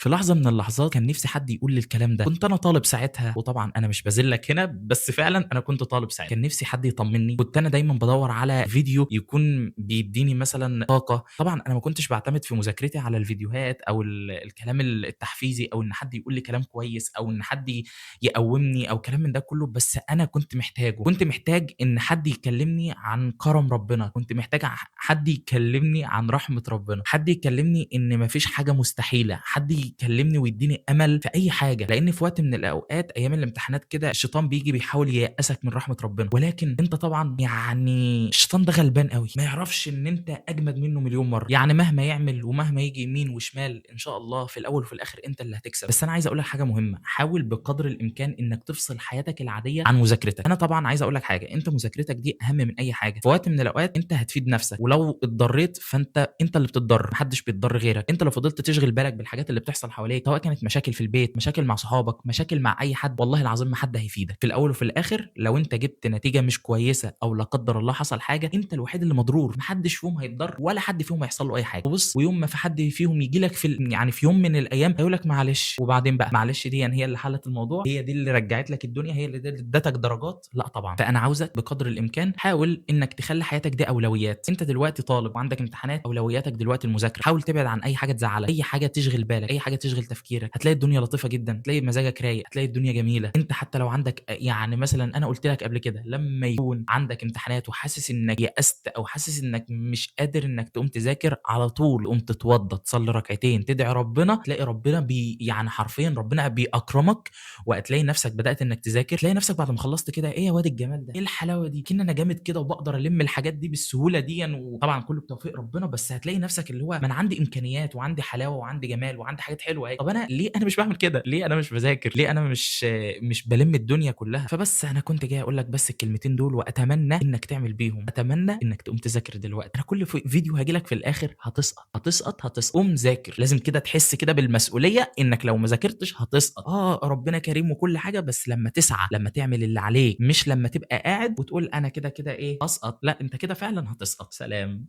في لحظة من اللحظات كان نفسي حد يقول لي الكلام ده، كنت أنا طالب ساعتها، وطبعًا أنا مش باذلّك هنا، بس فعلًا أنا كنت طالب ساعتها، كان نفسي حد يطمّني، كنت أنا دايمًا بادوّر على فيديو يكون بيدّيني مثلًا طاقة، طبعًا أنا ما كنتش باعتمد في مذاكرتي على الفيديوهات أو الكلام التحفيزي أو إن حد يقول لي كلام كويس أو إن حد يقوّمني أو كلام من ده كلّه، بس أنا كنت محتاجه، كنت محتاج إن حد يكلّمني عن كرم ربنا، كنت محتاج حد يكلّمني عن رحمة ربنا، حد يكلّمني إن ما فيش حاجة مستحيلة، حد يكلّمني ويدّيني أمل في أي حاجة، لإن في وقت من الأوقات أيام الامتحانات كده الشيطان بييجي بيحاول ييأسك من رحمة ربنا، ولكن أنت طبعًا يعني الشيطان ده غلبان أوي، ما يعرفش إن أنت أجمد منه مليون مرّة، يعني مهما يعمل ومهما ييجي يمين وشمال إن شاء الله في الأول وفي الآخر أنت اللي هتكسب. بس أنا عايز أقول لك حاجة مهمة، حاول بقدر الإمكان إنك تفصل حياتك العادية عن مذاكرتك. أنا طبعًا عايز أقول لك حاجة، أنت مذاكرتك دي أهم من أي حاجة، في وقت من الأوقات أنت هتفيد نفسك، ولو اتضريت فأنت اللي بتتضر، ما حدش بيتضر غيرك. أنت لو فضلت تشغل بالك بالحاجات اللي بتحصل حواليك، سواء كانت مشاكل في البيت، مشاكل مع صحابك، مشاكل مع أي حد، والله العظيم ما حد هيفيدك. في الأول وفي الآخر لو أنت جبت نتيجة مش كويسة أو لا قدر الله حصل حاجة، أنت الوحيد اللي مضرور، ما حدش فيهم هيتضر ولا حد فيهم هيحصل له أي حاجة. وبُص، ويوم ما في حد فيهم ييجي لك يعني في يوم من الأيام هيقول لك معلش، وبعدين بقى معلش ديًا هي اللي حلت الموضوع، هي دي اللي رجعت لك الدنيا، هي اللي ادتك درجات، لأ طبعًا. فأنا عاوزك بقدر الإمكان حاول إنك تخلّي حياتك دي أولويات. أنت دلوقتي طالب وعندك امتحانات، أولوياتك دلوقتي المذاكرة، حاول تبعد عن أي حاجة تزعّلك، أي حاجة تشغل بالك، أي حاجة تشغل تفكيرك، هتلاقي الدنيا لطيفة جدًا، هتلاقي مزاجك رايق، هتلاقي الدنيا جميلة. أنت حتى لو عندك يعني مثلًا أنا قُلت لك قبل كده، لمّا يكون عندك امتحانات وحاسس إنك يأست أو حاسس إنك مش قادر إنك تقوم تذاكر، على طول قوم تتوضّى، تصلّي ركعتين، تدعي ربنا، تلاقي ربنا يعني حرفيًا ربنا بيأكرمك، وهتلاقي نفسك بدأت إنك تذاكر، تلاقي نفسك بعد ما خلّصت كده إيه يا واد الجمال ده، إيه الحلاوة دي، أكن أنا جامد كده وباقدر ألِم الحاجات دي بالسهولة ديًا، وطبعًا كلّه بتوفيق ربنا، بس هتلاقي نفسك اللي هو ما أنا عندي إمكانيات وعندي حلاوة وعندي جمال وعندي حاجات حلوة أهي، طب أنا ليه أنا مش باعمل كده، ليه أنا مش باذاكر، ليه أنا مش بالِم الدنيا كلّها. فبس أنا كنت جاي أقول لك بس الكلمتين دول وأتمنى إنك تعمل بيهم، أتمنى إنك تقوم تذاكر دلوقتي. أنا كل فيديو هاجي لك في الآخر هتسقط، هتسقط، هتسقط، قوم ذاكر، لازم كده تحس كده بالمسؤولية إنك لو ما ذاكرتش هتسقط. ربنا كريم وكل حاجة، بس لمّا تسعى، لمّا تعمل اللي عليك، مش لمّا تبقى قاعد وتقول أنا كده إيه هاسقط، لأ أنت كده فعلًا هتسقط. سلام.